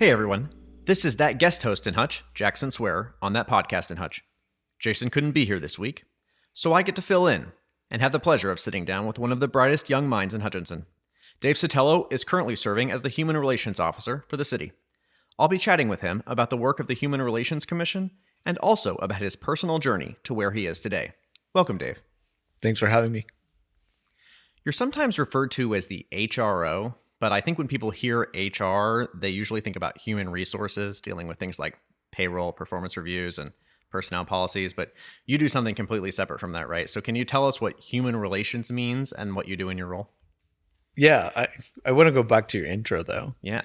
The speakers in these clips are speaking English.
Hey everyone, this is that guest host in Hutch, Jackson Swearer, on that podcast in Hutch. Jason couldn't be here this week, so I get to fill in and have the pleasure of sitting down with one of the brightest young minds in Hutchinson. Dave Sotelo is currently serving as the Human Relations Officer for the city. I'll be chatting with him about the work of the Human Relations Commission and also about his personal journey to where he is today. Welcome, Dave. Thanks for having me. You're sometimes referred to as the HRO, but I think when people hear HR, they usually think about human resources, dealing with things like payroll, performance reviews, and personnel policies, but you do something completely separate from that, right? So can you tell us what human relations means and what you do in your role? Yeah, I want to go back to your intro, though. Yeah,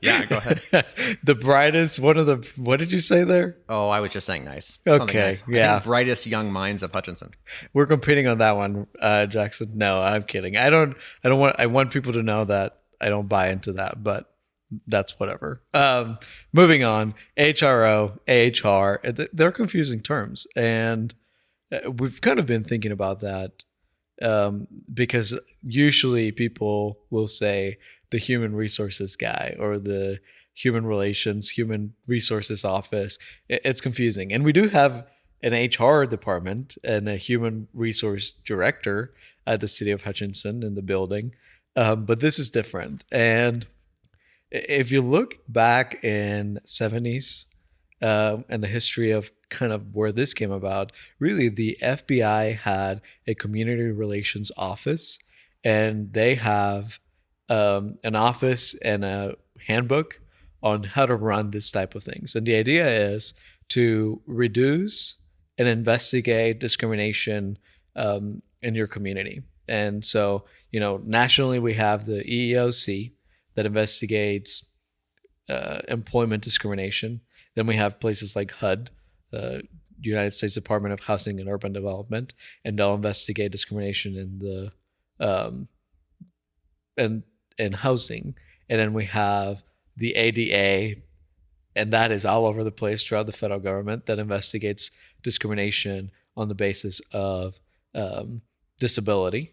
go ahead. The brightest, what did you say there? Oh, I was just saying nice. Okay, nice. yeah. Brightest young minds of Hutchinson. We're competing on that one, Jackson. No, I'm kidding. I want people to know that I don't buy into that, but that's whatever. Moving on, HRO, AHR, they're confusing terms. And we've kind of been thinking about that because usually people will say the human resources guy or the human resources office. It's confusing. And we do have an HR department and a human resource director at the City of Hutchinson in the building. But this is different. And if you look back in 70s and the history of kind of where this came about, really the FBI had a community relations office, and they have an office and a handbook on how to run this type of things. And the idea is to reduce and investigate discrimination in your community. And so, nationally, we have the EEOC that investigates employment discrimination. Then we have places like HUD, the United States Department of Housing and Urban Development, and they'll investigate discrimination in the in housing. And then we have the ADA, and that is all over the place throughout the federal government, that investigates discrimination on the basis of disability.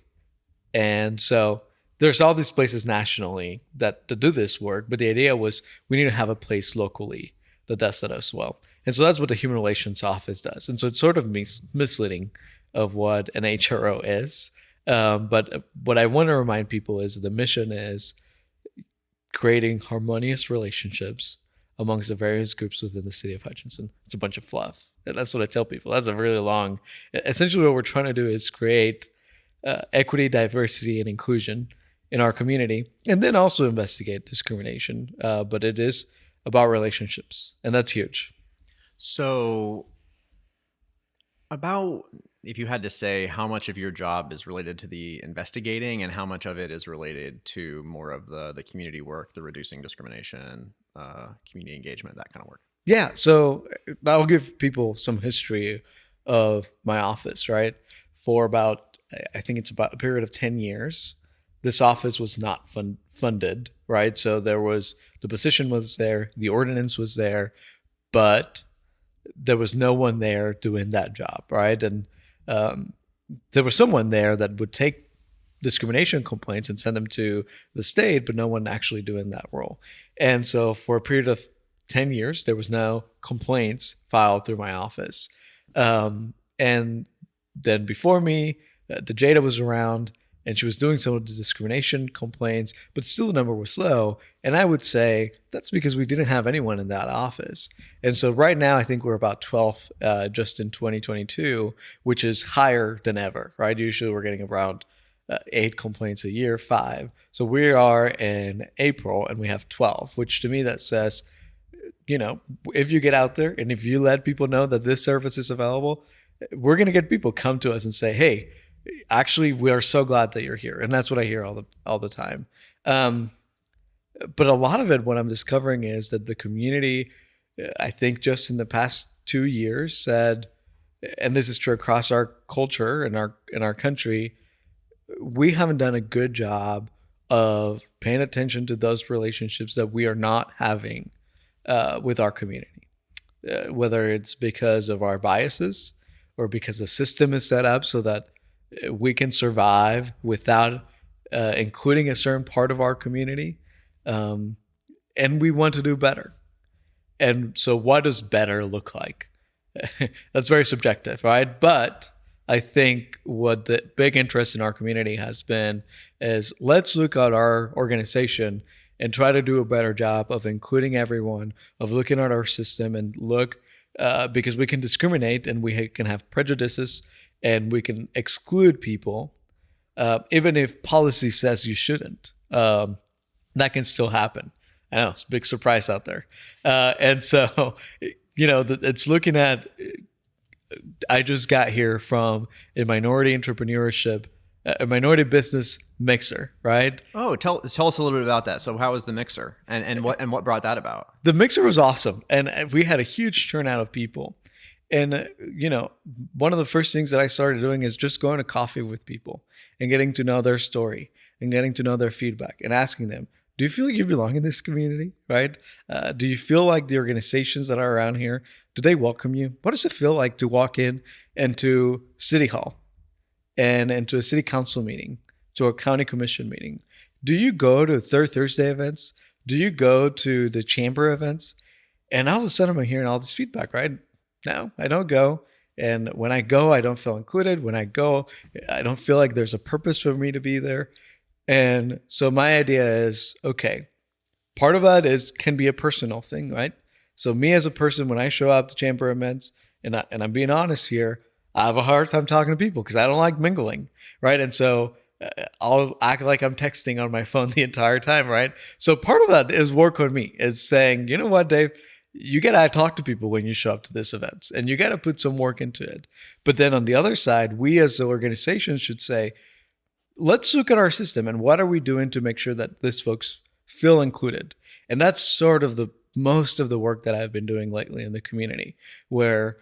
And so there's all these places nationally that do this work, but the idea was we need to have a place locally that does that as well. And so that's what the Human Relations Office does. And so it's sort of misleading of what an HRO is. But what I want to remind people is the mission is creating harmonious relationships amongst the various groups within the city of Hutchinson. It's a bunch of fluff. And that's what I tell people. That's a really long, essentially what we're trying to do is create equity, diversity, and inclusion in our community, and then also investigate discrimination. But it is about relationships, and that's huge. So about, if you had to say how much of your job is related to the investigating and how much of it is related to more of the community work, the reducing discrimination, community engagement, that kind of work. Yeah, so I'll give people some history of my office, right? For about, I think it's about a period of 10 years, this office was not funded, right? So the position was there, the ordinance was there, but there was no one there doing that job, right? And there was someone there that would take discrimination complaints and send them to the state, but no one actually doing that role. And so for a period of 10 years, there was no complaints filed through my office. And then before me, Jada was around, and she was doing some of the discrimination complaints, but still the number was low. And I would say that's because we didn't have anyone in that office. And so right now, I think we're about 12 just in 2022, which is higher than ever, right? Usually we're getting around 8 complaints a year, 5. So we are in April and we have 12, which to me that says, if you get out there and if you let people know that this service is available, we're going to get people come to us and say, hey, actually, we are so glad that you're here. And that's what I hear all the time. But a lot of it, what I'm discovering is that the community, I think just in the past 2 years said, and this is true across our culture and our country, we haven't done a good job of paying attention to those relationships that we are not having with our community, whether it's because of our biases or because the system is set up so that we can survive without including a certain part of our community. and we want to do better. And so what does better look like? That's very subjective, right? But I think what the big interest in our community has been is let's look at our organization and try to do a better job of including everyone, of looking at our system and look, because we can discriminate and we can have prejudices and we can exclude people, even if policy says you shouldn't. That can still happen. I know it's a big surprise out there. And so, it's looking at, I just got here from a minority entrepreneurship, a minority business mixer, right? Oh, tell us a little bit about that. So how was the mixer and what brought that about? The mixer was awesome. And we had a huge turnout of people. And, one of the first things that I started doing is just going to coffee with people and getting to know their story and getting to know their feedback and asking them, do you feel like you belong in this community, right? Do you feel like the organizations that are around here, do they welcome you? What does it feel like to walk in into City Hall and into a city council meeting, to a county commission meeting? Do you go to Third Thursday events? Do you go to the chamber events? And all of a sudden I'm hearing all this feedback, right? No, I don't go. And when I go, I don't feel included. When I go, I don't feel like there's a purpose for me to be there. And so my idea is, okay, part of that can be a personal thing, right? So me as a person, when I show up to chamber events, and I'm being honest here, I have a hard time talking to people because I don't like mingling, right? And so I'll act like I'm texting on my phone the entire time, right? So part of that is work on me. It's saying, you know what, Dave, you got to talk to people when you show up to this event, and you got to put some work into it. But then on the other side, we as an organization should say, let's look at our system and what are we doing to make sure that these folks feel included. And that's sort of the most of the work that I've been doing lately in the community, where,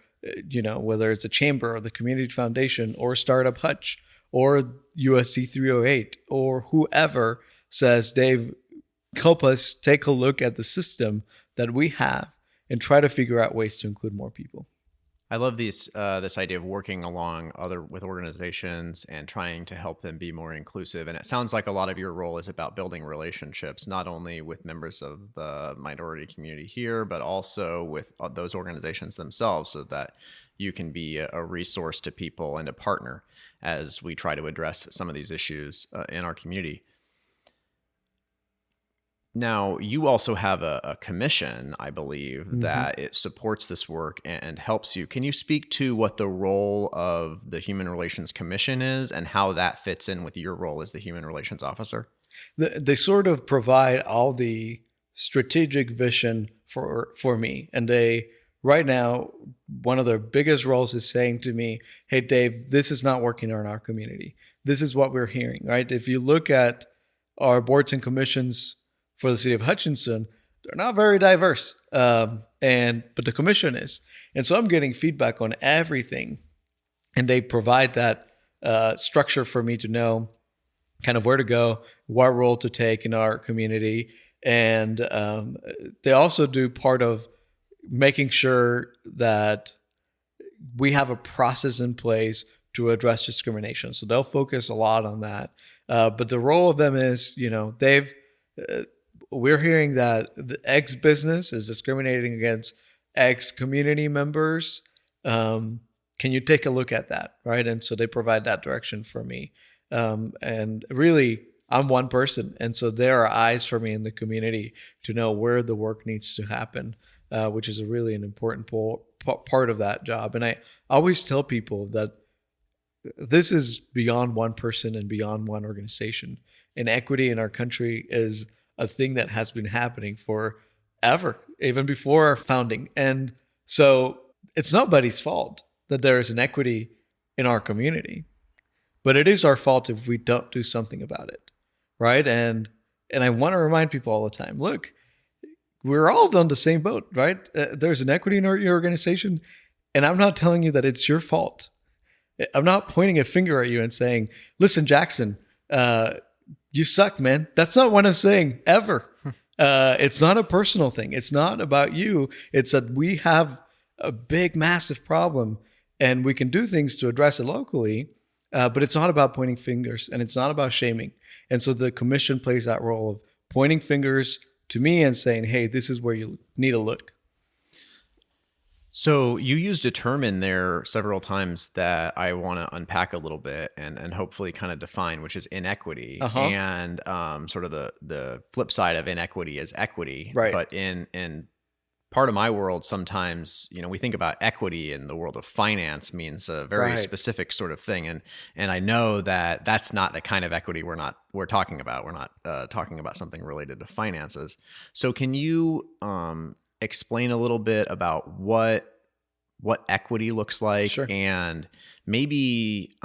whether it's a chamber or the community foundation or Startup Hutch or USC 308 or whoever says, Dave, help us take a look at the system that we have and try to figure out ways to include more people. I love this idea of working along with organizations and trying to help them be more inclusive. And it sounds like a lot of your role is about building relationships, not only with members of the minority community here, but also with those organizations themselves, so that you can be a resource to people and a partner as we try to address some of these issues in our community. Now, you also have a commission, I believe, that it supports this work and helps you. Can you speak to what the role of the Human Relations Commission is and how that fits in with your role as the Human Relations Officer? They sort of provide all the strategic vision for me. And right now, one of their biggest roles is saying to me, hey, Dave, this is not working in our community. This is what we're hearing, right? If you look at our boards and commissions for the City of Hutchinson, they're not very diverse, but the commission is. And so I'm getting feedback on everything, and they provide that structure for me to know kind of where to go, what role to take in our community. And they also do part of making sure that we have a process in place to address discrimination. So they'll focus a lot on that. But the role of them is, we're hearing that the X business is discriminating against X community members. Can you take a look at that, right? And so they provide that direction for me. And really, I'm one person. And so there are eyes for me in the community to know where the work needs to happen, which is really an important part of that job. And I always tell people that this is beyond one person and beyond one organization. Inequity in our country is a thing that has been happening forever, even before our founding. And so it's nobody's fault that there is inequity in our community, but it is our fault if we don't do something about it, right? And I want to remind people all the time, look, we're all on the same boat, right? There's inequity in your organization, and I'm not telling you that it's your fault. I'm not pointing a finger at you and saying, listen, Jackson, you suck, man. That's not what I'm saying ever. It's not a personal thing. It's not about you. It's that we have a big, massive problem and we can do things to address it locally, but it's not about pointing fingers and it's not about shaming. And so the commission plays that role of pointing fingers to me and saying, hey, this is where you need to look. So you used a term in there several times that I want to unpack a little bit and hopefully kind of define, which is inequity. Uh-huh. And sort of the flip side of inequity is equity. Right. But in part of my world, sometimes, we think about equity in the world of finance means a very Right. specific sort of thing. And I know that that's not the kind of equity we're talking about. We're not talking about something related to finances. So can you explain a little bit about what equity looks like, Sure. and maybe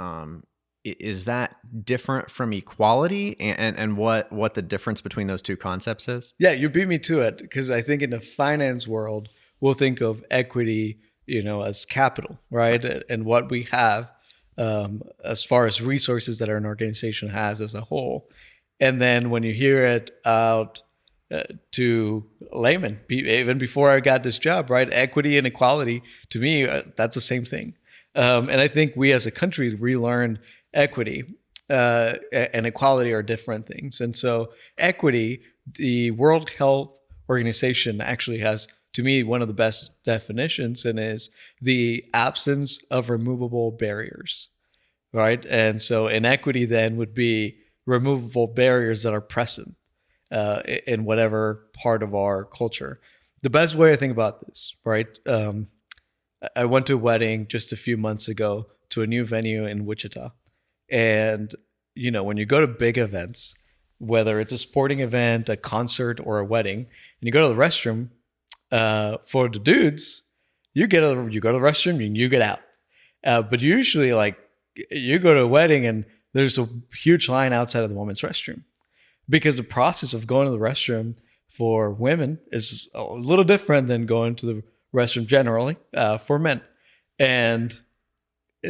is that different from equality, and what the difference between those two concepts is? Yeah, you beat me to it, because I think in the finance world, we'll think of equity, as capital, right? And what we have as far as resources that an organization has as a whole. And then when you hear it out to laymen, even before I got this job, right? Equity and equality, to me, that's the same thing. And I think we as a country relearned equity and equality are different things. And so equity, the World Health Organization actually has, to me, one of the best definitions, and is the absence of removable barriers, right? And so inequity then would be removable barriers that are present in whatever part of our culture. The best way I think about this, right? I went to a wedding just a few months ago to a new venue in Wichita. And, when you go to big events, whether it's a sporting event, a concert, or a wedding, and you go to the restroom, for the dudes, you go to the restroom and you get out. But usually, like, you go to a wedding and there's a huge line outside of the women's restroom, because the process of going to the restroom for women is a little different than going to the restroom generally for men. And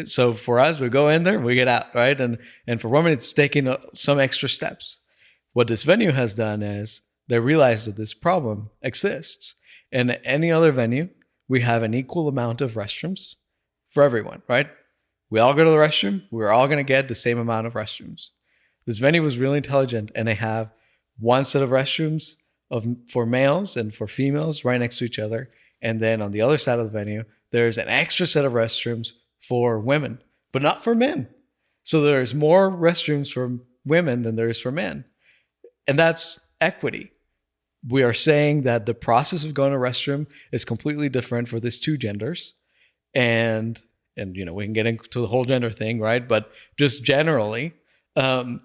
so for us, we go in there, we get out, right? And for women, it's taking some extra steps. What this venue has done is they realize that this problem exists. And at any other venue, we have an equal amount of restrooms for everyone, right? We all go to the restroom. We're all going to get the same amount of restrooms. This venue was really intelligent, and they have one set of restrooms for males and for females right next to each other. And then on the other side of the venue, there's an extra set of restrooms for women, but not for men. So there's more restrooms for women than there is for men. And that's equity. We are saying that the process of going to a restroom is completely different for these two genders. And we can get into the whole gender thing, right? But just generally, and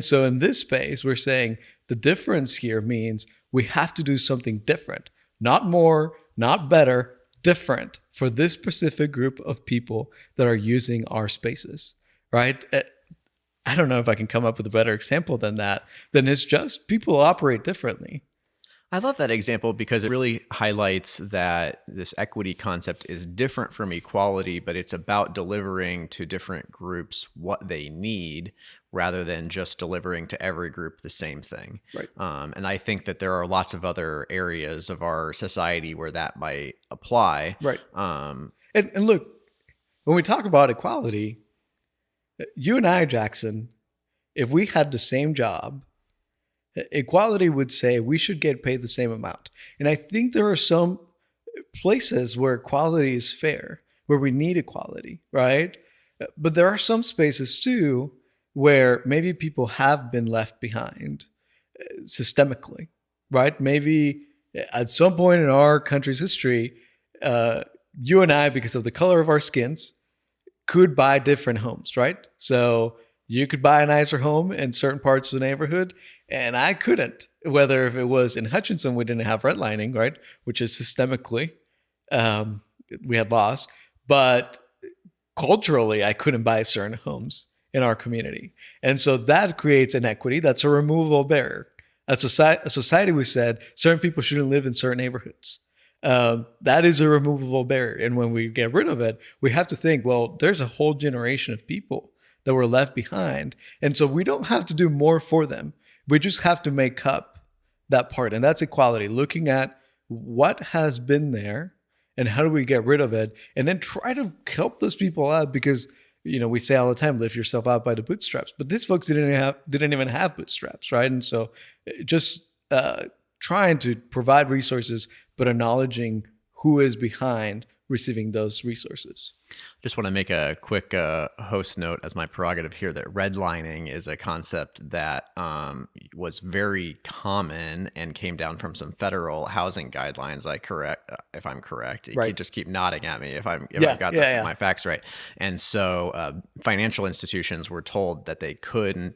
so in this space, we're saying the difference here means we have to do something different, not more, not better, different for this specific group of people that are using our spaces, right? I don't know if I can come up with a better example than that. Then it's just people operate differently. I love that example because it really highlights that this equity concept is different from equality, but it's about delivering to different groups what they need rather than just delivering to every group the same thing. Right. And I think that there are lots of other areas of our society where that might apply. Right. And look, when we talk about equality, you and I, Jackson, if we had the same job, equality would say we should get paid the same amount. And I think there are some places where equality is fair, where we need equality, right? But there are some spaces too where maybe people have been left behind systemically, right? Maybe at some point in our country's history, you and I, because of the color of our skins, could buy different homes, right? So you could buy a nicer home in certain parts of the neighborhood, and I couldn't. Whether if it was in Hutchinson, we didn't have redlining, right? Which is systemically, we had laws. But culturally, I couldn't buy certain homes in our community. And so that creates inequity. That's a removable barrier. As a society, we said certain people shouldn't live in certain neighborhoods. That is a removable barrier. And when we get rid of it, we have to think, well, there's a whole generation of people that were left behind. And so we don't have to do more for them. We just have to make up that part. And that's equality, looking at what has been there and how do we get rid of it, and then try to help those people out, because we say all the time, lift yourself out by the bootstraps. But these folks didn't even have bootstraps, right? And so just trying to provide resources, but acknowledging who is behind receiving those resources. Just want to make a quick host note as my prerogative here that redlining is a concept that was very common and came down from some federal housing guidelines. If I'm correct. Right. You just keep nodding at me if I've got my facts right. And so financial institutions were told that they could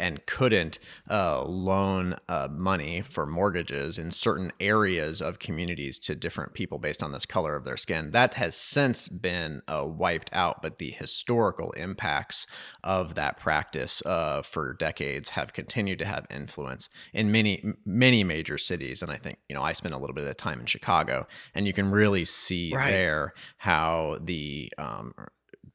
and couldn't loan money for mortgages in certain areas of communities to different people based on this color of their skin. That has since been wiped out, but the historical impacts of that practice for decades have continued to have influence in many major cities. And I think, I spent a little bit of time in Chicago, and you can really see there how the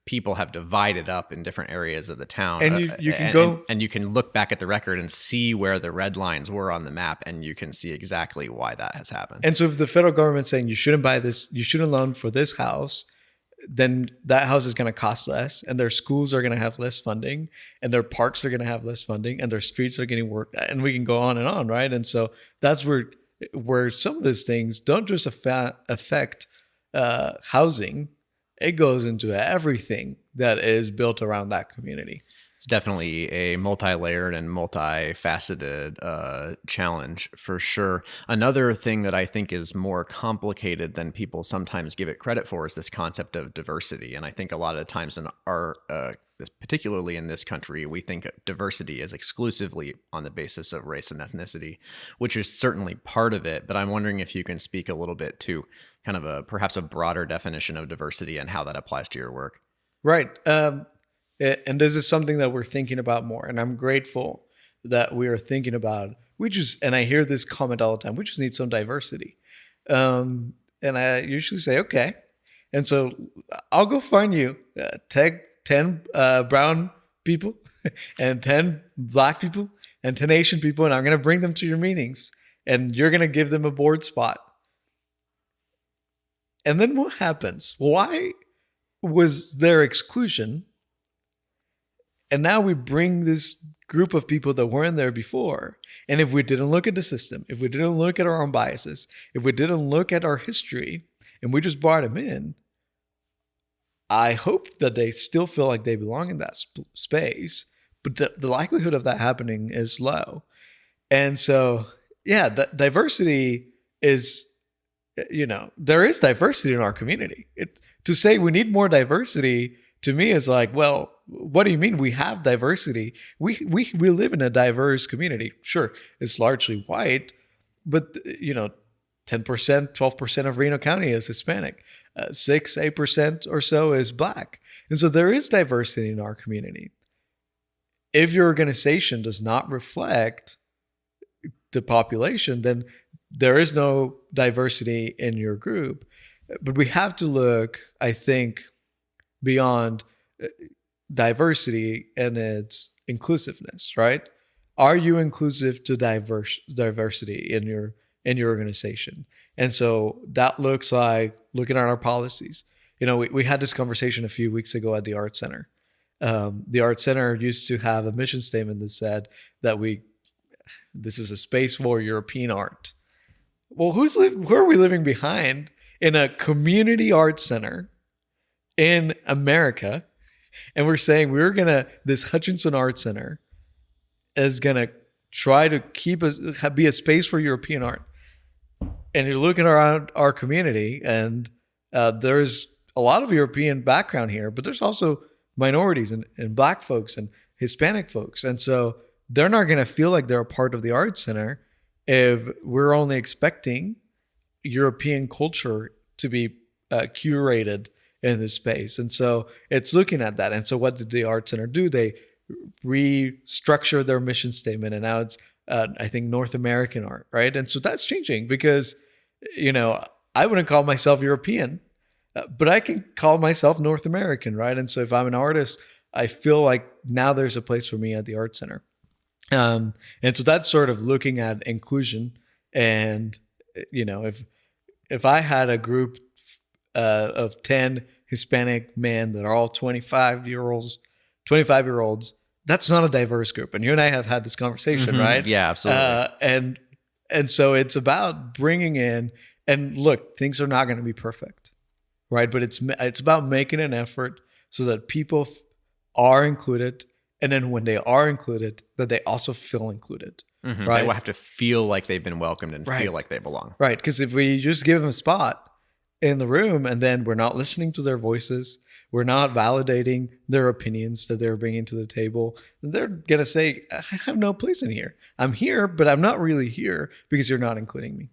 people have divided up in different areas of the town. And you can go and you can look back at the record and see where the red lines were on the map, and you can see exactly why that has happened. And so if the federal government's saying you shouldn't buy this, you shouldn't loan for this house, then that house is going to cost less, and their schools are going to have less funding, and their parks are going to have less funding, and their streets are getting worse, and we can go on and on, right? And so that's where some of these things don't just affect housing. It goes into everything that is built around that community. It's definitely a multi-layered and multifaceted challenge for sure. Another thing that I think is more complicated than people sometimes give it credit for is this concept of diversity. And I think a lot of times in our, particularly in this country, we think of diversity as exclusively on the basis of race and ethnicity, which is certainly part of it. But I'm wondering if you can speak a little bit to kind of perhaps a broader definition of diversity and how that applies to your work. Right. And this is something that we're thinking about more. And I'm grateful that we are thinking about, and I hear this comment all the time, we just need some diversity. And I usually say, okay. And so I'll go find you 10 brown people and 10 black people and 10 Asian people, and I'm going to bring them to your meetings, and you're going to give them a board spot. And then what happens? Why was there exclusion? And now we bring this group of people that weren't there before. And if we didn't look at the system, if we didn't look at our own biases, if we didn't look at our history, and we just brought them in, I hope that they still feel like they belong in that space. But the likelihood of that happening is low. And so, yeah, diversity is, there is diversity in our community. To say we need more diversity, to me, is like, well, what do you mean we have diversity? We live in a diverse community. Sure, it's largely white, but 10%, 12% of Reno County is Hispanic. 6-8% or so is black. And so there is diversity in our community. If your organization does not reflect the population, then there is no diversity in your group. But we have to look, I think, beyond diversity and its inclusiveness, right? Are you inclusive to diversity in your organization? And so that looks like looking at our policies. We had this conversation a few weeks ago at the Art Center. The Art Center used to have a mission statement that said that this is a space for European art. Well, who are we living behind in a community art center in America? And we're saying this Hutchinson Art Center is going to try to be a space for European art. And you're looking around our community, and there's a lot of European background here, but there's also minorities and black folks and Hispanic folks. And so they're not going to feel like they're a part of the art center if we're only expecting European culture to be curated in this space. And so it's looking at that. And so what did the Art Center do? They restructure their mission statement, and now it's I think North American art, right? And so that's changing because I wouldn't call myself European, but I can call myself North American, right? And so if I'm an artist, I feel like now there's a place for me at the Art Center. And so that's sort of looking at inclusion. And if I had a group of 10 Hispanic men that are all 25-year-olds, that's not a diverse group. And you and I have had this conversation, right? Yeah, absolutely. And And so it's about bringing in, and look, things are not going to be perfect, right? But it's about making an effort so that people are included, and then when they are included, that they also feel included, They will right? have to feel like they've been welcomed and feel Right. like they belong. Right. Because if we just give them a spot in the room and then we're not listening to their voices, we're not validating their opinions that they're bringing to the table, they're going to say, I have no place in here. I'm here, but I'm not really here because you're not including me.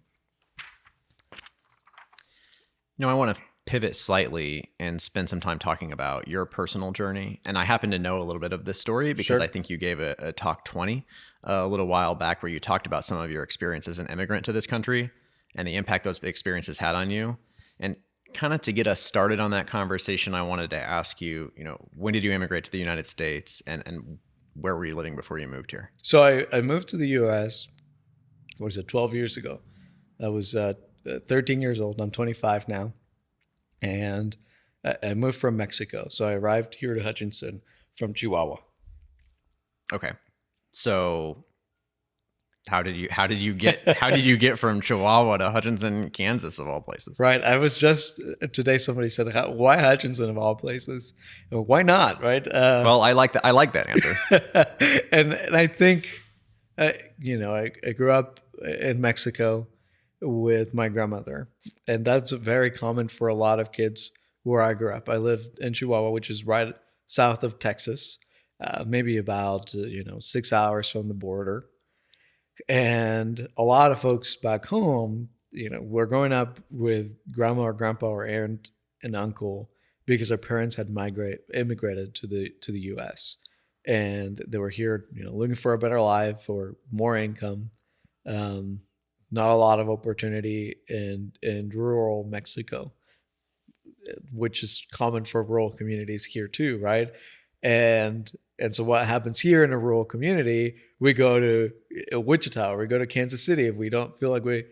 I want to pivot slightly and spend some time talking about your personal journey. And I happen to know a little bit of this story because Sure. I think you gave a Talk 20 a little while back where you talked about some of your experience as an immigrant to this country and the impact those experiences had on you. And kind of to get us started on that conversation, I wanted to ask you, when did you immigrate to the United States and where were you living before you moved here? So I moved to the U.S., 12 years ago. I was 13 years old. I'm 25 now. And I moved from Mexico. So I arrived here to Hutchinson from Chihuahua. Okay. So how did you get from Chihuahua to Hutchinson, Kansas, of all places? Right. I was just today. Somebody said, "Why Hutchinson of all places? Why not?" Right. Well, I like that. I like that answer. and I think, I grew up in Mexico with my grandmother, and that's very common for a lot of kids where I grew up. I lived in Chihuahua, which is right south of Texas, maybe about 6 hours from the border. And a lot of folks back home, were growing up with grandma or grandpa or aunt and uncle because our parents had immigrated to the U.S. and they were here, looking for a better life or more income. Not a lot of opportunity in rural Mexico, which is common for rural communities here too, right? And so what happens here in a rural community, we go to Wichita or we go to Kansas City if we don't feel like we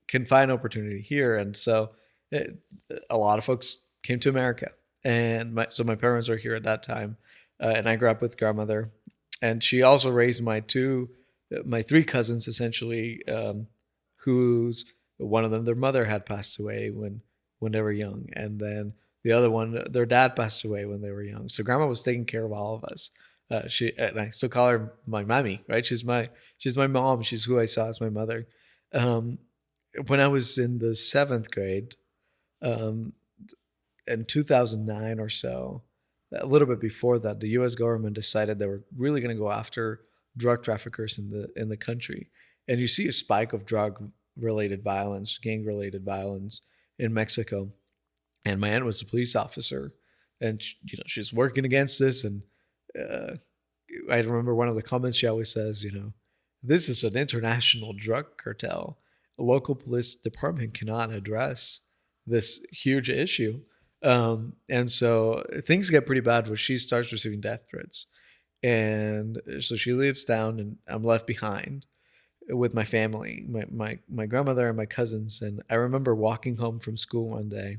can find opportunity here. And so a lot of folks came to America. And so my parents were here at that time. And I grew up with grandmother. And she also raised my three cousins, essentially, who's one of them, their mother had passed away when they were young. And then the other one, their dad passed away when they were young. So grandma was taking care of all of us. And I still call her my mommy, right? She's my mom. She's who I saw as my mother. When I was in the 7th grade, in 2009 or so, a little bit before that, the U.S. government decided they were really going to go after drug traffickers in the country. And you see a spike of drug-related violence, gang-related violence in Mexico. And my aunt was a police officer, and she's working against this. And I remember one of the comments she always says, this is an international drug cartel. A local police department cannot address this huge issue. And so things get pretty bad when she starts receiving death threats. And so she leaves town, and I'm left behind with my family, my grandmother and my cousins. And I remember walking home from school one day,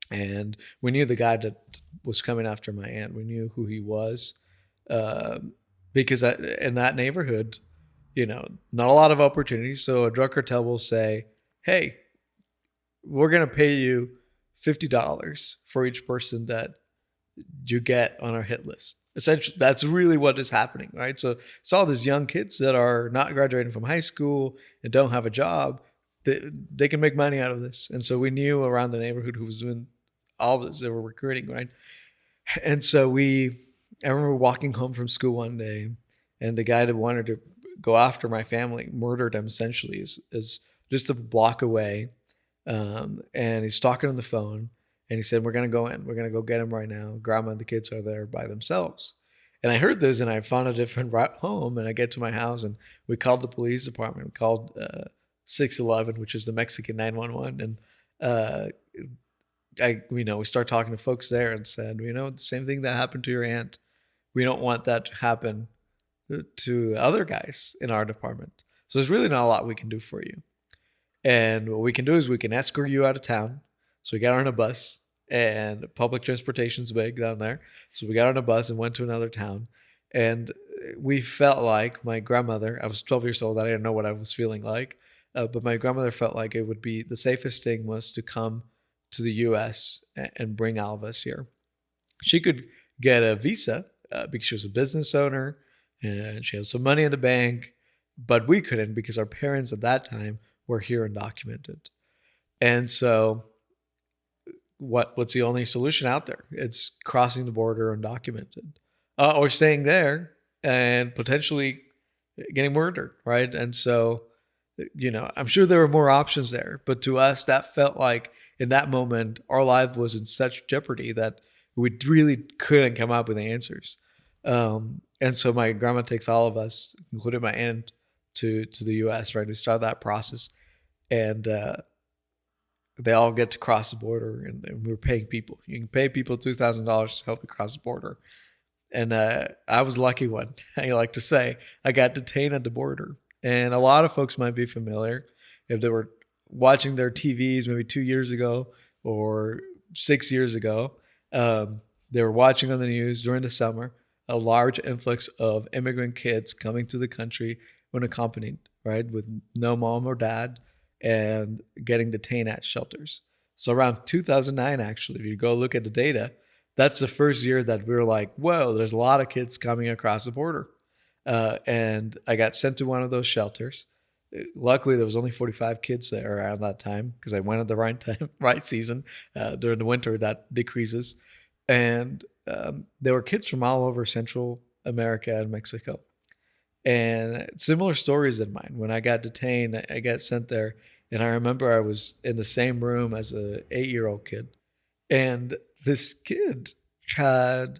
and we knew the guy that was coming after my aunt. We knew who he was, because in that neighborhood, not a lot of opportunities. So a drug cartel will say, hey, we're going to pay you $50 for each person that you get on our hit list. Essentially, that's really what is happening, right? So it's all these young kids that are not graduating from high school and don't have a job. They can make money out of this. And so we knew around the neighborhood who was doing all of this. They were recruiting, right? And so I remember walking home from school one day, and the guy that wanted to go after my family murdered them essentially is just a block away. And he's talking on the phone, and he said, we're going to go in. We're going to go get him right now. Grandma and the kids are there by themselves. And I heard this, and I found a different route home, and I get to my house, and we called the police department. We called 611, which is the Mexican 911. And we start talking to folks there and said, the same thing that happened to your aunt. We don't want that to happen to other guys in our department. So there's really not a lot we can do for you. And what we can do is we can escort you out of town. So we got on a bus, and public transportation's big down there. So we got on a bus and went to another town. And we felt like my grandmother, I was 12 years old, I didn't know what I was feeling like. But my grandmother felt like it would be the safest thing was to come to the U.S. and bring all of us here. She could get a visa because she was a business owner and she had some money in the bank, but we couldn't because our parents at that time were here undocumented. And so what's the only solution out there? It's crossing the border undocumented, or staying there and potentially getting murdered, right? And so, I'm sure there were more options there, but to us, that felt like in that moment, our life was in such jeopardy that we really couldn't come up with answers. And so my grandma takes all of us, including my aunt, to the U.S., right? We start that process, and they all get to cross the border, and we're paying people. You can pay people $2,000 to help you cross the border. And I was a lucky one. I like to say I got detained at the border. And a lot of folks might be familiar if they were watching their TVs maybe 2 years ago or 6 years ago. They were watching on the news during the summer a large influx of immigrant kids coming to the country unaccompanied, right, with no mom or dad, and getting detained at shelters. So around 2009, actually, if you go look at the data, that's the first year that we were like, whoa, there's a lot of kids coming across the border. And I got sent to one of those shelters. Luckily, there was only 45 kids there around that time because I went at the right time, right season. During the winter, that decreases. And there were kids from all over Central America and Mexico. And similar stories than mine. When I got detained, I got sent there. And I remember I was in the same room as an 8-year-old kid. And this kid had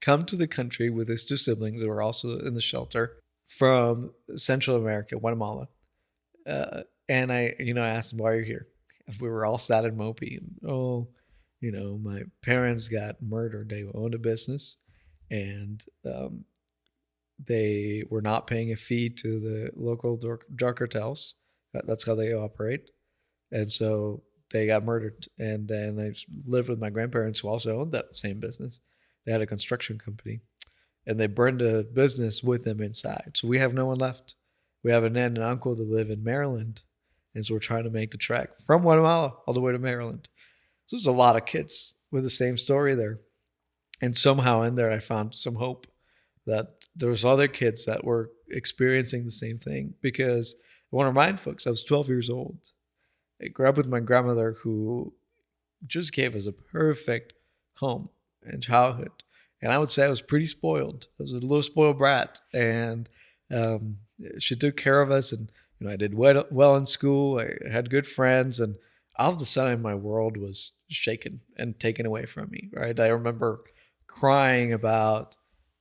come to the country with his 2 siblings that were also in the shelter from Central America, Guatemala. And I asked him, why are you here? And we were all sad and mopey. And, my parents got murdered. They owned a business, and they were not paying a fee to the local drug cartels. That's how they operate. And so they got murdered. And then I lived with my grandparents who also owned that same business. They had a construction company, and they burned the business with them inside. So we have no one left. We have an aunt and uncle that live in Maryland. And so we're trying to make the trek from Guatemala all the way to Maryland. So there's a lot of kids with the same story there. And somehow in there, I found some hope that there was other kids that were experiencing the same thing. Because I want to remind folks, I was 12 years old. I grew up with my grandmother, who just gave us a perfect home and childhood. And I would say I was pretty spoiled. I was a little spoiled brat. And she took care of us. And I did well in school. I had good friends. And all of a sudden, my world was shaken and taken away from me, right? I remember crying about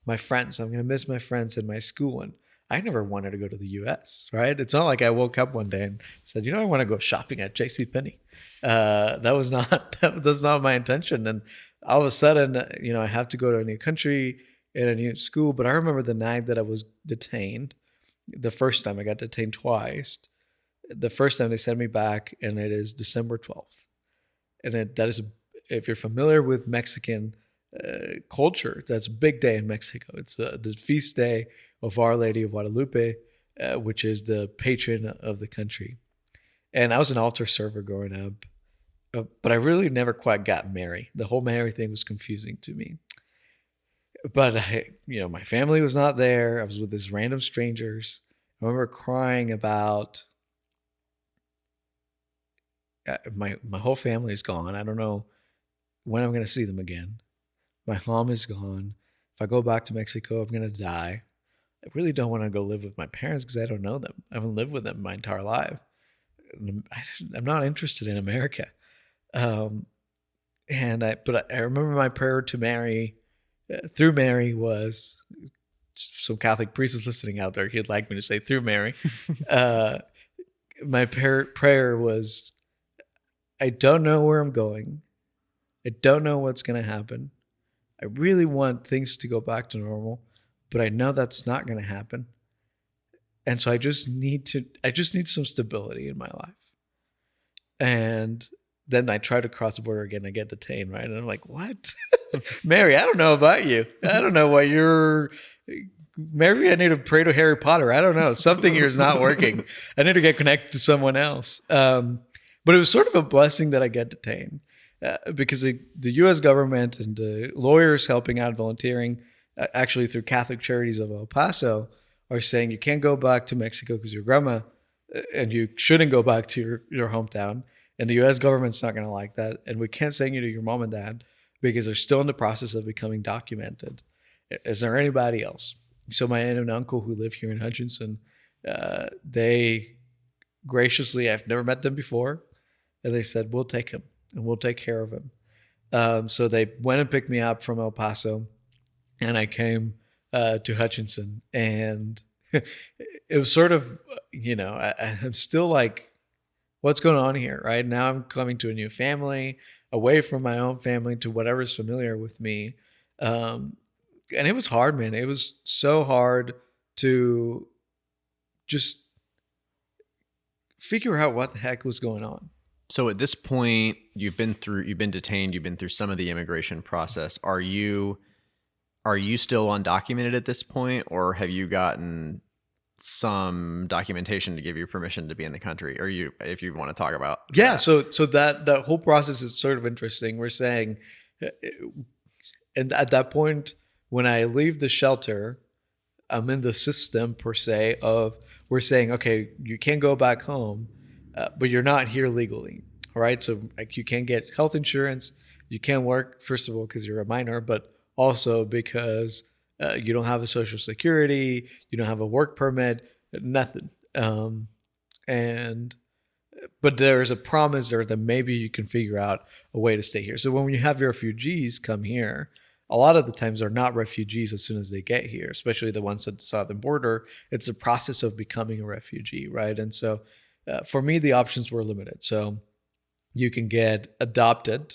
my friends. I'm going to miss my friends in my school. And I never wanted to go to the U.S., right? It's not like I woke up one day and said, I want to go shopping at JCPenney. That's not my intention. And all of a sudden, I have to go to a new country and a new school. But I remember the night that I was detained, the first time I got detained twice. The first time they sent me back, and it is December 12th. And that is, if you're familiar with Mexican culture, that's a big day in Mexico. It's the feast day of Our Lady of Guadalupe, which is the patron of the country. And I was an altar server growing up, but I really never quite got Mary. The whole Mary thing was confusing to me. But my family was not there. I was with these random strangers. I remember crying about my whole family is gone. I don't know when I'm going to see them again. My mom is gone. If I go back to Mexico, I'm going to die. I really don't want to go live with my parents because I don't know them. I haven't lived with them my entire life. I'm not interested in America. But I remember my prayer to Mary, through Mary, was, some Catholic priest is listening out there. He'd like me to say through Mary. My prayer was, I don't know where I'm going. I don't know what's going to happen. I really want things to go back to normal, but I know that's not going to happen. And so I just need some stability in my life. And then I try to cross the border again. I get detained, right? And I'm like, what? Mary, I don't know about you. I don't know what you're maybe I need to pray to Harry Potter. I don't know. Something here is not working. I need to get connected to someone else. But it was sort of a blessing that I get detained because the U.S. government and the lawyers helping out volunteering, actually through Catholic Charities of El Paso, are saying you can't go back to Mexico because your grandma, and you shouldn't go back to your hometown. And the U.S. government's not going to like that. And we can't send you to your mom and dad because they're still in the process of becoming documented. Is there anybody else? So my aunt and uncle who live here in Hutchinson, they graciously, I've never met them before, and they said, we'll take him and we'll take care of him. So they went and picked me up from El Paso, and I came to Hutchinson. And it was sort of, I'm still like, what's going on here, right? Now I'm coming to a new family, away from my own family to whatever's familiar with me. And it was hard, man. It was so hard to just figure out what the heck was going on. So at this point, you've been detained, you've been through some of the immigration process. Are you still undocumented at this point, or have you gotten some documentation to give you permission to be in the country, or if you want to talk about that? So that whole process is sort of interesting. We're saying, and at that point, when I leave the shelter, I'm in the system per se of, we're saying, okay, you can't go back home, but you're not here legally. All right. So like, you can't get health insurance. You can't work, first of all, because you're a minor, but also because you don't have a social security, you don't have a work permit, nothing. But there's a promise there that maybe you can figure out a way to stay here. So when you have your refugees come here, a lot of the times they're not refugees as soon as they get here, especially the ones at the southern border. It's the process of becoming a refugee, right? And so for me, the options were limited. So you can get adopted.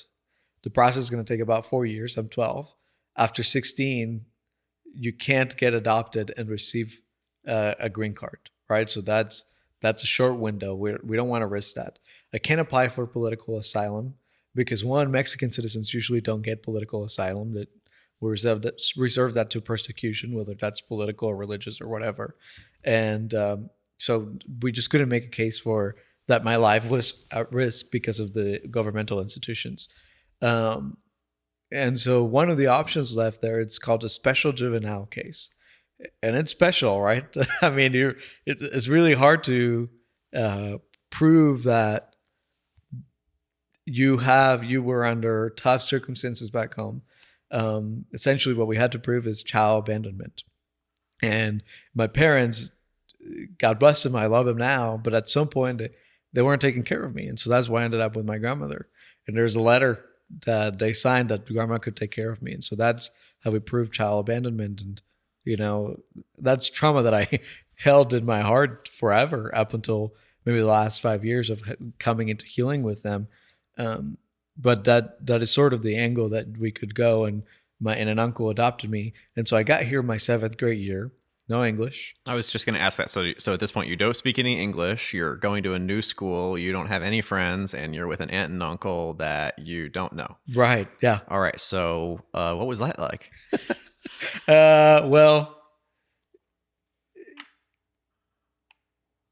The process is going to take about 4 years. I'm 12. After 16, you can't get adopted and receive a green card, right? So that's a short window. We don't want to risk that. I can't apply for political asylum because, one, Mexican citizens usually don't get political asylum. That we reserve that to persecution, whether that's political or religious or whatever. And so we just couldn't make a case for that my life was at risk because of the governmental institutions. And so one of the options left there, it's called a special juvenile case. And it's special, right? I mean, it's really hard to prove that you were under tough circumstances back home. Essentially, what we had to prove is child abandonment. And my parents, God bless them, I love them now, but at some point they weren't taking care of me. And so that's why I ended up with my grandmother. And there's a letter that they signed that grandma could take care of me. And so that's how we proved child abandonment. And, that's trauma that I held in my heart forever up until maybe the last 5 years of coming into healing with them. But that is sort of the angle that we could go. And an uncle adopted me. And so I got here my 7th grade year. No English. I was just going to ask that. So at this point, you don't speak any English. You're going to a new school. You don't have any friends, and you're with an aunt and uncle that you don't know. Right. Yeah. All right. So what was that like? Well,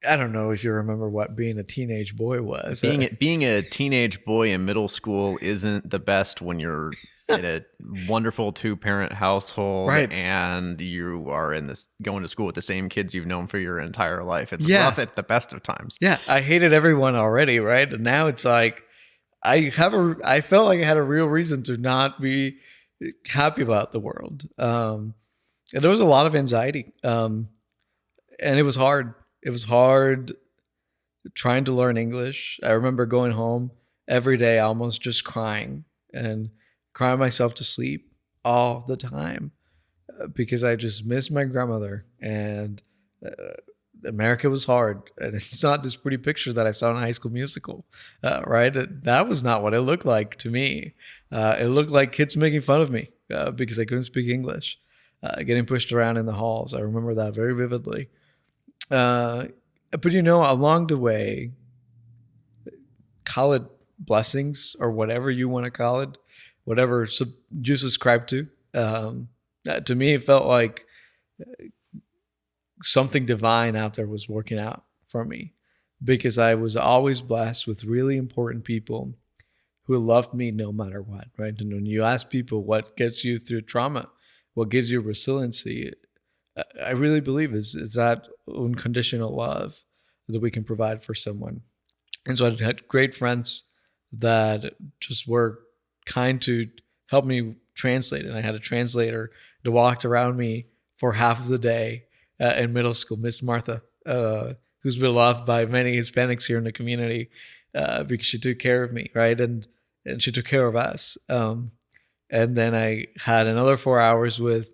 I don't know if you remember what being a teenage boy was. Being a teenage boy in middle school isn't the best when you're in a wonderful 2-parent household, right, and you are going to school with the same kids you've known for your entire life. It's rough at the best of times. Yeah, I hated everyone already, right? And now it's like I felt like I had a real reason to not be happy about the world. And there was a lot of anxiety, and it was hard. It was hard trying to learn English. I remember going home every day, almost just crying and crying myself to sleep all the time because I just missed my grandmother. And America was hard. And it's not this pretty picture that I saw in High School Musical, right? That was not what it looked like to me. It looked like kids making fun of me because I couldn't speak English, getting pushed around in the halls. I remember that very vividly. But along the way, call it blessings or whatever you want to call it, whatever you subscribe to. To me, it felt like something divine out there was working out for me, because I was always blessed with really important people who loved me no matter what, right? And when you ask people what gets you through trauma, what gives you resiliency, I really believe is that unconditional love that we can provide for someone. And so I had great friends that just were kind to help me translate. And I had a translator that walked around me for half of the day in middle school, Miss Martha, who's beloved by many Hispanics here in the community, because she took care of me, right? And she took care of us. And then I had another 4 hours with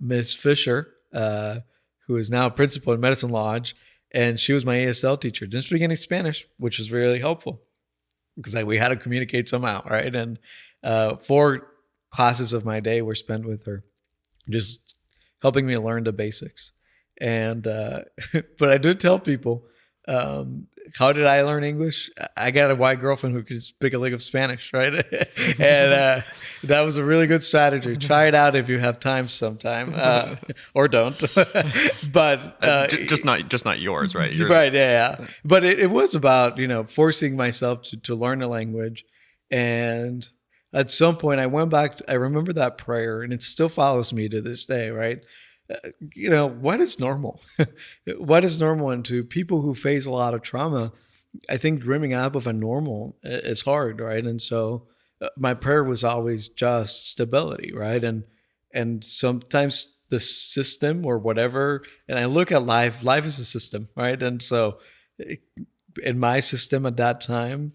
Miss Fisher, who is now a principal in Medicine Lodge, and she was my ASL teacher. Didn't speak any Spanish, which was really helpful because we had to communicate somehow, right? And 4 classes of my day were spent with her, just helping me learn the basics. And but I did tell people, how did I learn English? I got a white girlfriend who could speak a lick of Spanish, right? And that was a really good strategy. Try it out if you have time sometime, or don't. But just not yours, right? Yours. Right, yeah. But it was about forcing myself to learn a language, and at some point I went back. I remember that prayer, and it still follows me to this day, right? What is normal? What is normal? And to people who face a lot of trauma, I think dreaming up of a normal is hard, right? And so my prayer was always just stability, right? And sometimes the system or whatever, and I look at life is a system, right? And so in my system at that time,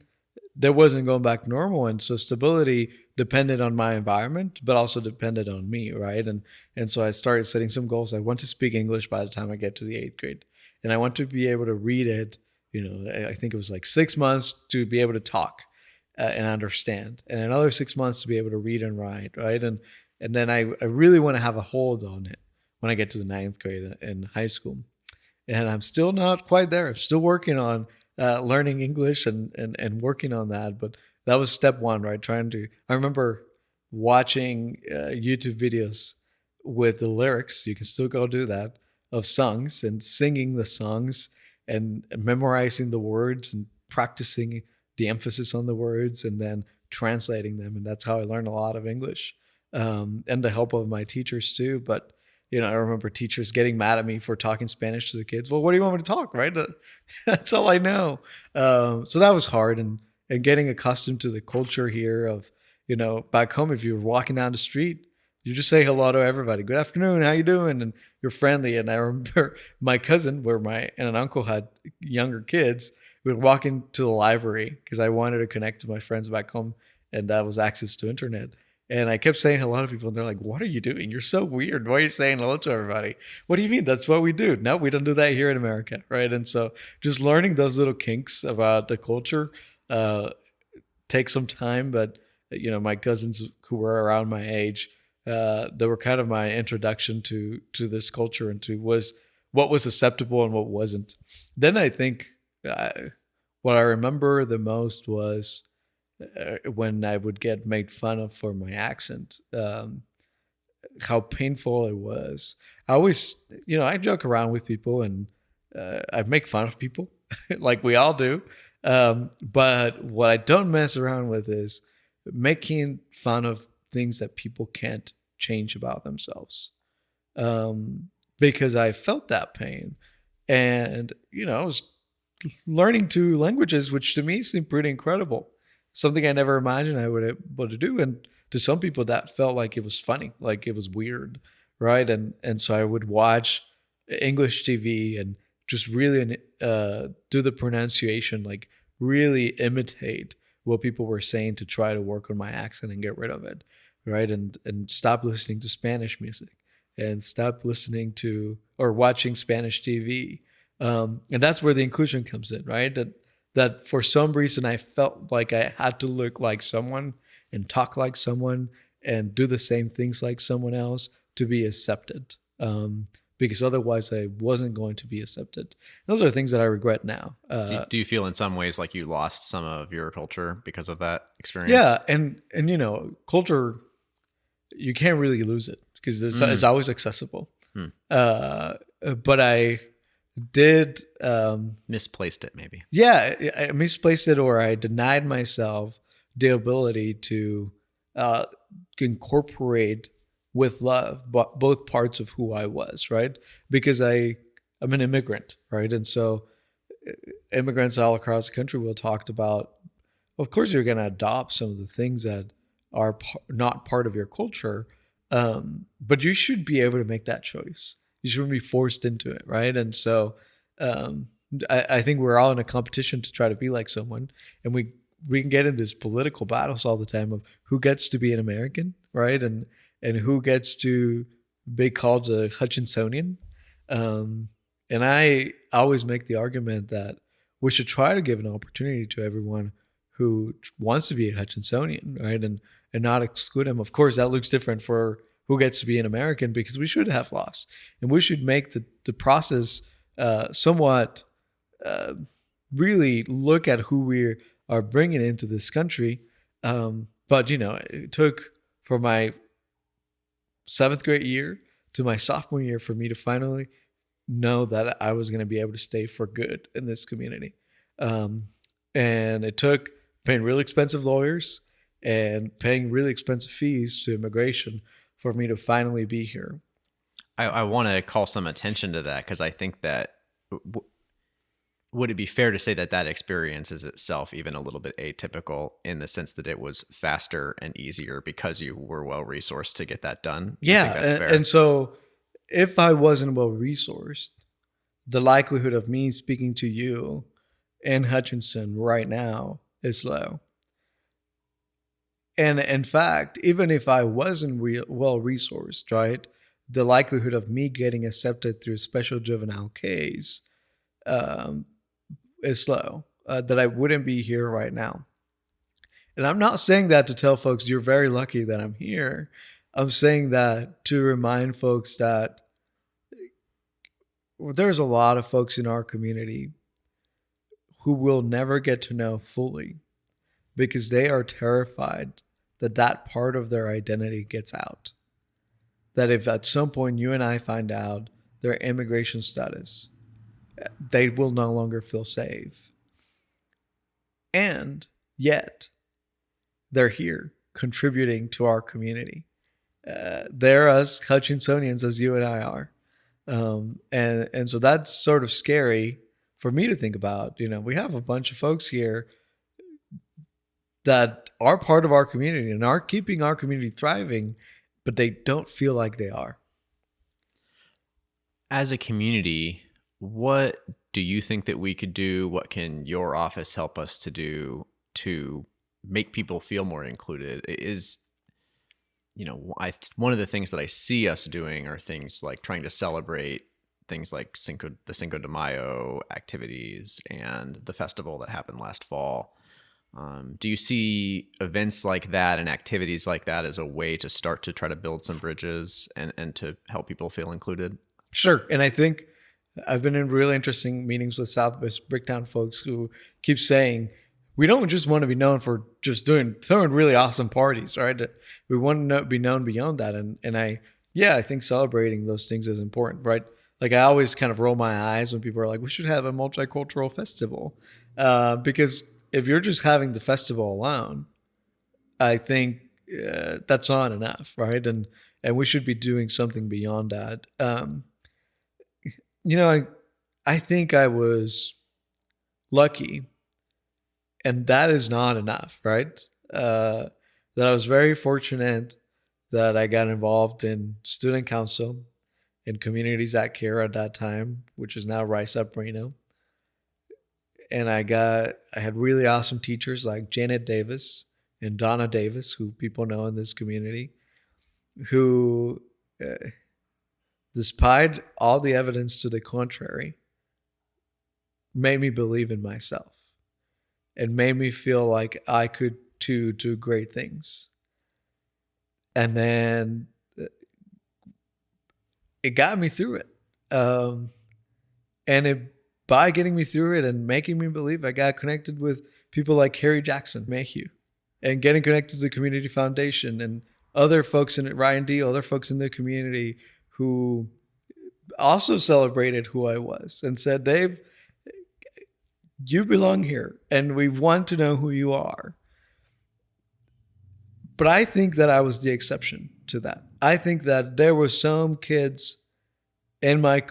there wasn't going back normal. And so stability depended on my environment, but also depended on me, right? And so I started setting some goals. I want to speak English by the time I get to the 8th grade. And I want to be able to read it, I think it was like 6 months to be able to talk and understand. And another 6 months to be able to read and write, right? And then I really want to have a hold on it when I get to the 9th grade in high school. And I'm still not quite there. I'm still working on learning English and working on that. But that was step one, right? I remember watching YouTube videos with the lyrics. You can still go do that, of songs, and singing the songs and memorizing the words and practicing the emphasis on the words and then translating them. And that's how I learned a lot of English, and the help of my teachers too. But I remember teachers getting mad at me for talking Spanish to the kids. Well, what do you want me to talk, right? That's all I know. So that was hard. And getting accustomed to the culture here of, back home, if you're walking down the street, you just say hello to everybody. Good afternoon. How you doing? And you're friendly. And I remember my cousin, and an uncle had younger kids. We would walk into the library because I wanted to connect to my friends back home, and that was access to internet. And I kept saying hello to people, and they're like, "What are you doing? You're so weird. Why are you saying hello to everybody?" What do you mean? That's what we do. No, we don't do that here in America, right? And so just learning those little kinks about the culture takes some time. But my cousins who were around my age, they were kind of my introduction to this culture and to what was acceptable and what wasn't. Then I think what I remember the most was when I would get made fun of for my accent, how painful it was. I always, I joke around with people, and I make fun of people like we all do. But what I don't mess around with is making fun of things that people can't change about themselves. Because I felt that pain, and, I was learning 2 languages, which to me seemed pretty incredible. Something I never imagined I would be able to do. And to some people that felt like it was funny, like it was weird, right? And so I would watch English TV and just really do the pronunciation, like really imitate what people were saying to try to work on my accent and get rid of it, right? And stop listening to Spanish music and stop listening to or watching Spanish TV. And that's where the inclusion comes in, right? That for some reason I felt like I had to look like someone and talk like someone and do the same things like someone else to be accepted. Because otherwise I wasn't going to be accepted. Those are things that I regret now. Do you feel in some ways like you lost some of your culture because of that experience? Yeah. And culture, you can't really lose it because it's always accessible. but I did, Misplaced it, maybe. yeah, I misplaced it, or I denied myself the ability to uh, incorporate with love both parts of who I was, right? Because I'm an immigrant, right? And so immigrants all across the country will talked about, of course, you're going to adopt some of the things that are not part of your culture, but you should be able to make that choice. You shouldn't be forced into it, right? And so um, I think we're all in a competition to try to be like someone, and we can get in this political battles all the time of who gets to be an American, right? And who gets to be called a Hutchinsonian. Um, and I always make the argument that we should try to give an opportunity to everyone who wants to be a Hutchinsonian, right? And not exclude them. Of course, that looks different for who gets to be an American, because we should have laws, and we should make the process somewhat uh, really look at who we are bringing into this country. But it took from my seventh grade year to my sophomore year for me to finally know that I was going to be able to stay for good in this community. Um, and it took paying really expensive lawyers and paying really expensive fees to immigration for me to finally be here. I want to call some attention to that, because I think that would it be fair to say that that experience is itself even a little bit atypical, in the sense that it was faster and easier because you were well resourced to get that done? You Yeah. think that's fair? And so if I wasn't well resourced, the likelihood of me speaking to you in Hutchinson right now is low. And in fact, even if I wasn't well resourced, right, the likelihood of me getting accepted through a special juvenile case um, is low, that I wouldn't be here right now. And I'm not saying that to tell folks you're very lucky that I'm here. I'm saying that to remind folks that there's a lot of folks in our community who will never get to know fully, because they are terrified that that part of their identity gets out. That if at some point you and I find out their immigration status, they will no longer feel safe. And yet, they're here contributing to our community. They're as Hutchinsonians as you and I are. And so that's sort of scary for me to think about. We have a bunch of folks here that are part of our community and are keeping our community thriving, but they don't feel like they are. As a community, what do you think that we could do? What can your office help us to do to make people feel more included? One of the things that I see us doing are things like trying to celebrate things like the Cinco de Mayo activities and the festival that happened last fall. Do you see events like that and activities like that as a way to start to try to build some bridges and to help people feel included? Sure. And I think I've been in really interesting meetings with Southwest Bricktown folks who keep saying, we don't just want to be known for just throwing really awesome parties, right? We want to be known beyond that. And I think celebrating those things is important, right? Like I always kind of roll my eyes when people are like, we should have a multicultural festival. Because if you're just having the festival alone, I think that's not enough, right? And we should be doing something beyond that. I think I was lucky, and that is not enough, right? That I was very fortunate that I got involved in student council in Communities That Care at that time, which is now Rise Up Reno. And I had really awesome teachers like Janet Davis and Donna Davis, who people know in this community, who, despite all the evidence to the contrary, made me believe in myself and made me feel like I could too do great things. And then it got me through it. By getting me through it and making me believe, I got connected with people like Harry Jackson Mayhew, and getting connected to the Community Foundation and other folks in it, Ryan D, other folks in the community who also celebrated who I was and said, Dave, you belong here and we want to know who you are. But I think that I was the exception to that. I think that there were some kids in my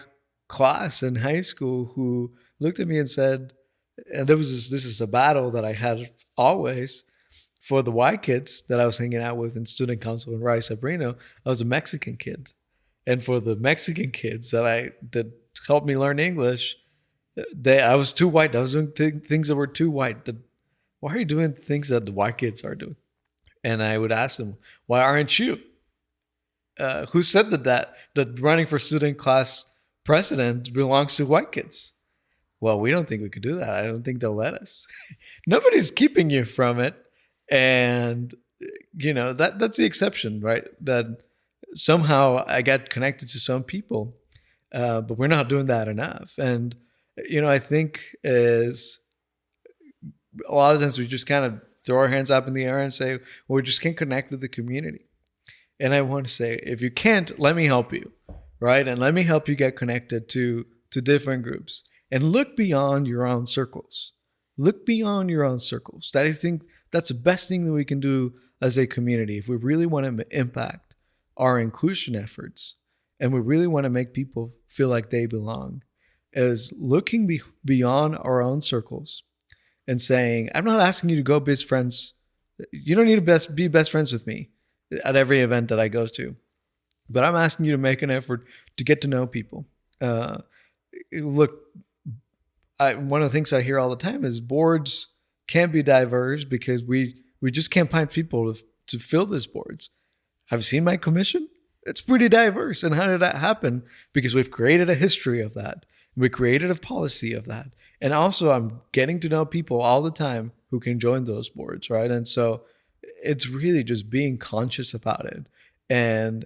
class in high school who looked at me and said, and this is a battle that I had always for the white kids that I was hanging out with in student council in Rice Sabrino. I was a Mexican kid. And for the Mexican kids that helped me learn English, I was too white. I was doing things that were too white. Why are you doing things that the white kids are doing? And I would ask them, why aren't you? Who said that running for student class president belongs to white kids? Well, we don't think we could do that. I don't think they'll let us. Nobody's keeping you from it. And that's the exception, right? That somehow I got connected to some people, but we're not doing that enough. And I think is a lot of times we just kind of throw our hands up in the air and say, well, we just can't connect with the community. And I want to say, if you can't, let me help you, right? And let me help you get connected to different groups and look beyond your own circles. Look beyond your own circles. That I think that's the best thing that we can do as a community. If we really want to impact our inclusion efforts and we really want to make people feel like they belong, is looking beyond our own circles and saying, I'm not asking you to go best friends. You don't need to be best friends with me at every event that I go to. But I'm asking you to make an effort to get to know people. Look, one of the things I hear all the time is boards can't be diverse because we just can't find people to fill these boards. Have you seen my commission? It's pretty diverse. And how did that happen? Because we've created a history of that. We created a policy of that. And also I'm getting to know people all the time who can join those boards, right? And so it's really just being conscious about it. And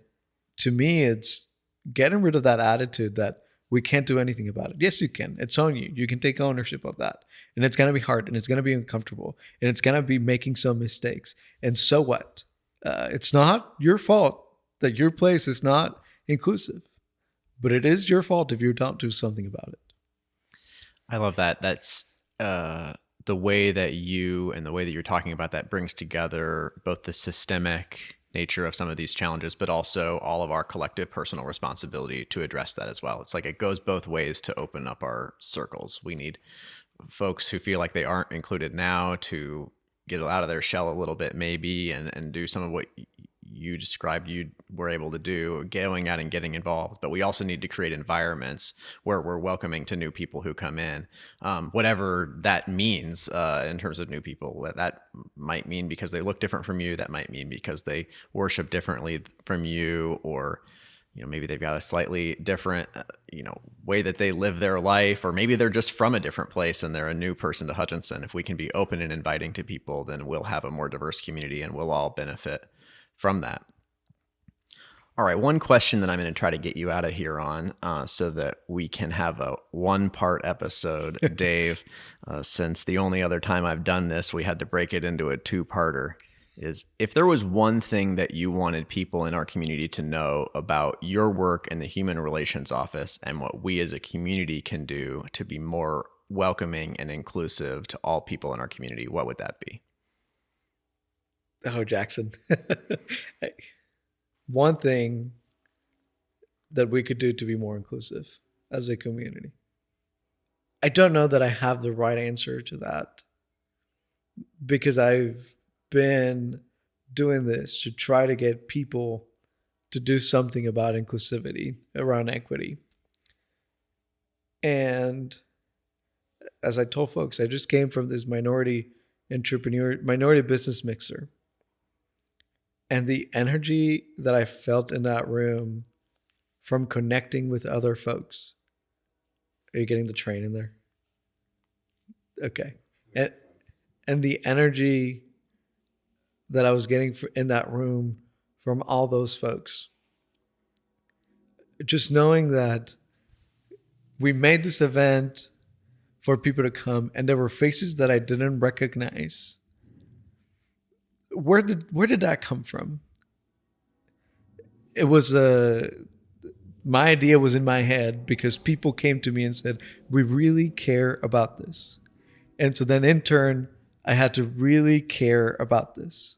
to me, it's getting rid of that attitude that we can't do anything about it. Yes, you can. It's on you. You can take ownership of that. And it's going to be hard and it's going to be uncomfortable and it's going to be making some mistakes. And so what? It's not your fault that your place is not inclusive, but it is your fault if you don't do something about it. I love that. That's the way that you're talking about that brings together both the systemic nature of some of these challenges, but also all of our collective personal responsibility to address that as well. It's like it goes both ways to open up our circles. We need folks who feel like they aren't included now to get out of their shell a little bit maybe and do some of what you described you were able to do, going out and getting involved. But we also need to create environments where we're welcoming to new people who come in, whatever that means in terms of new people. That might mean because they look different from you. That might mean because they worship differently from you, or maybe they've got a slightly different way that they live their life, or maybe they're just from a different place and they're a new person to Hutchinson. If we can be open and inviting to people, then we'll have a more diverse community and we'll all benefit from that. All right, one question that I'm going to try to get you out of here on so that we can have a one-part episode, Dave, since the only other time I've done this, we had to break it into a two-parter, is if there was one thing that you wanted people in our community to know about your work in the Human Relations Office and what we as a community can do to be more welcoming and inclusive to all people in our community, what would that be? Oh, Jackson. One thing that we could do to be more inclusive as a community. I don't know that I have the right answer to that because I've been doing this to try to get people to do something about inclusivity around equity. And as I told folks, I just came from this minority business mixer. And the energy that I felt in that room from connecting with other folks. Are you getting the train in there? Okay. And the energy that I was getting in that room from all those folks. Just knowing that we made this event for people to come and there were faces that I didn't recognize. Where did that come from? It was my idea was in my head because people came to me and said, we really care about this. And so then in turn, I had to really care about this.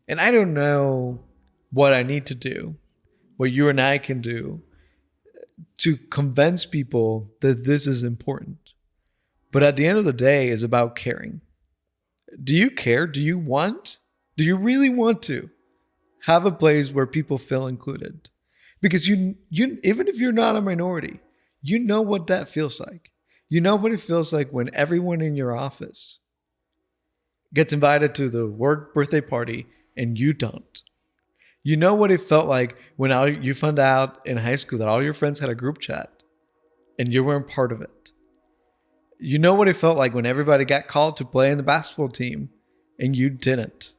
And I don't know what I need to do, what you and I can do to convince people that this is important. But at the end of the day, it's about caring. Do you care? Do you really want to have a place where people feel included? Because you even if you're not a minority, you know what that feels like. You know what it feels like when everyone in your office gets invited to the work birthday party and you don't. You know what it felt like when you found out in high school that all your friends had a group chat and you weren't part of it. You know what it felt like when everybody got called to play in the basketball team and you didn't.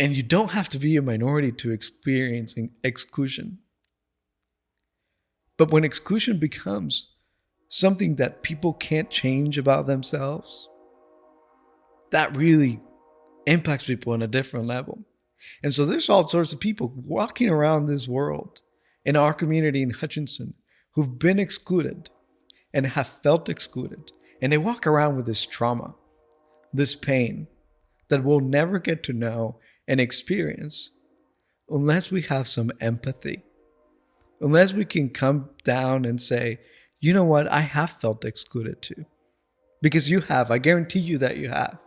And you don't have to be a minority to experience exclusion. But when exclusion becomes something that people can't change about themselves, that really impacts people on a different level. And so there's all sorts of people walking around this world in our community in Hutchinson who've been excluded and have felt excluded. And they walk around with this trauma, this pain that we'll never get to know and experience unless we have some empathy. Unless we can come down and say, you know what, I have felt excluded too. Because you have, I guarantee you that you have.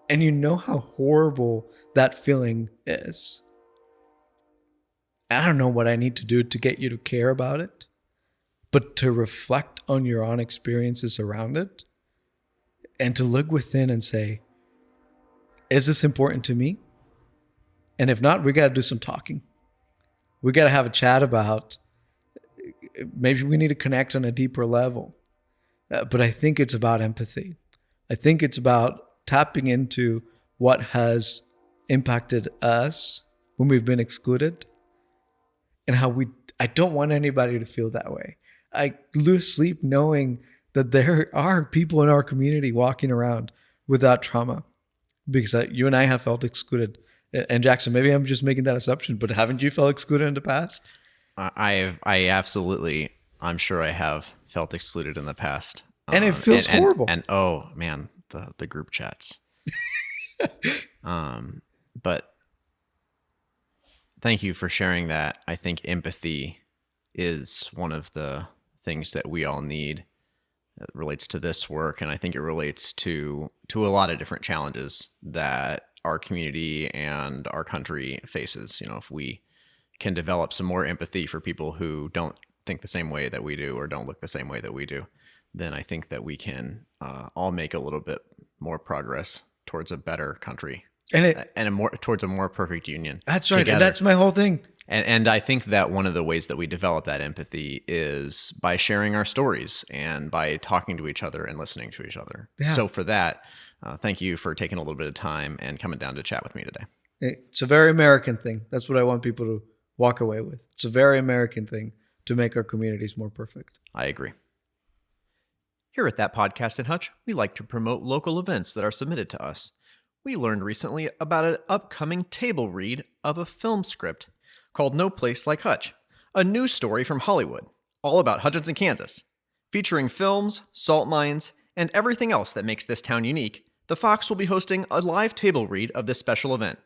And you know how horrible that feeling is. I don't know what I need to do to get you to care about it, but to reflect on your own experiences around it and to look within and say, is this important to me? And if not, we got to do some talking. We got to have a chat about maybe we need to connect on a deeper level. But I think it's about empathy. I think it's about tapping into what has impacted us when we've been excluded and how I don't want anybody to feel that way. I lose sleep knowing that there are people in our community walking around without trauma because you and I have felt excluded. And Jackson, maybe I'm just making that assumption, but haven't you felt excluded in the past? I absolutely, I'm sure I have felt excluded in the past. And it feels horrible. And oh man, the group chats. But thank you for sharing that. I think empathy is one of the things that we all need. It relates to this work, and I think it relates to a lot of different challenges that our community and our country faces. You know, if we can develop some more empathy for people who don't think the same way that we do or don't look the same way that we do, then I think that we can all make a little bit more progress towards a better country and towards a more perfect union. That's right. Together. And that's my whole thing. And I think that one of the ways that we develop that empathy is by sharing our stories and by talking to each other and listening to each other. Yeah. So for that, thank you for taking a little bit of time and coming down to chat with me today. It's a very American thing. That's what I want people to walk away with. It's a very American thing to make our communities more perfect. I agree. Here at That Podcast in Hutch, we like to promote local events that are submitted to us. We learned recently about an upcoming table read of a film script called No Place Like Hutch, a news story from Hollywood, all about Hutchinson, Kansas. Featuring films, salt mines, and everything else that makes this town unique, the Fox will be hosting a live table read of this special event.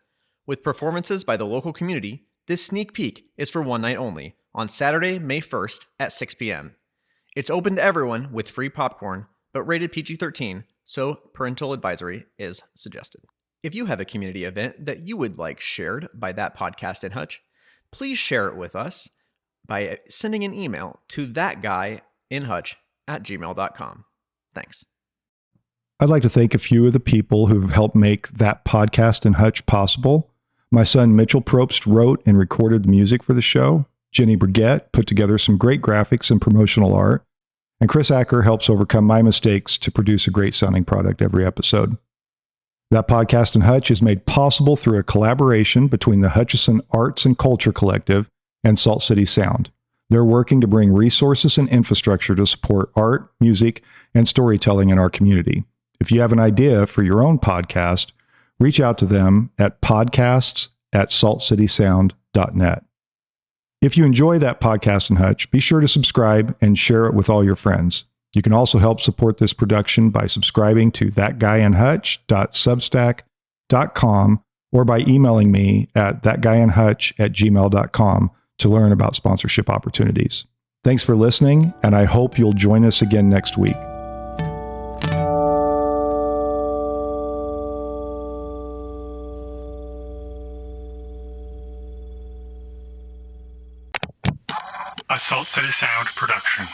With performances by the local community, this sneak peek is for one night only, on Saturday, May 1st at 6 p.m. It's open to everyone with free popcorn, but rated PG-13, so parental advisory is suggested. If you have a community event that you would like shared by That Podcast in Hutch, please share it with us by sending an email to thatguyinhutch@gmail.com. Thanks. I'd like to thank a few of the people who've helped make That Podcast in Hutch possible. My son Mitchell Probst wrote and recorded the music for the show. Jenny Brigette put together some great graphics and promotional art. And Chris Acker helps overcome my mistakes to produce a great sounding product every episode. That Podcast in Hutch is made possible through a collaboration between the Hutchinson Arts and Culture Collective and Salt City Sound. They're working to bring resources and infrastructure to support art, music, and storytelling in our community. If you have an idea for your own podcast, reach out to them at podcasts@saltcitysound.net. If you enjoy that podcast in Hutch, be sure to subscribe and share it with all your friends. You can also help support this production by subscribing to thatguyinhutch.substack.com or by emailing me at thatguyinhutch@gmail.com to learn about sponsorship opportunities. Thanks for listening, and I hope you'll join us again next week. A Salt City Sound production.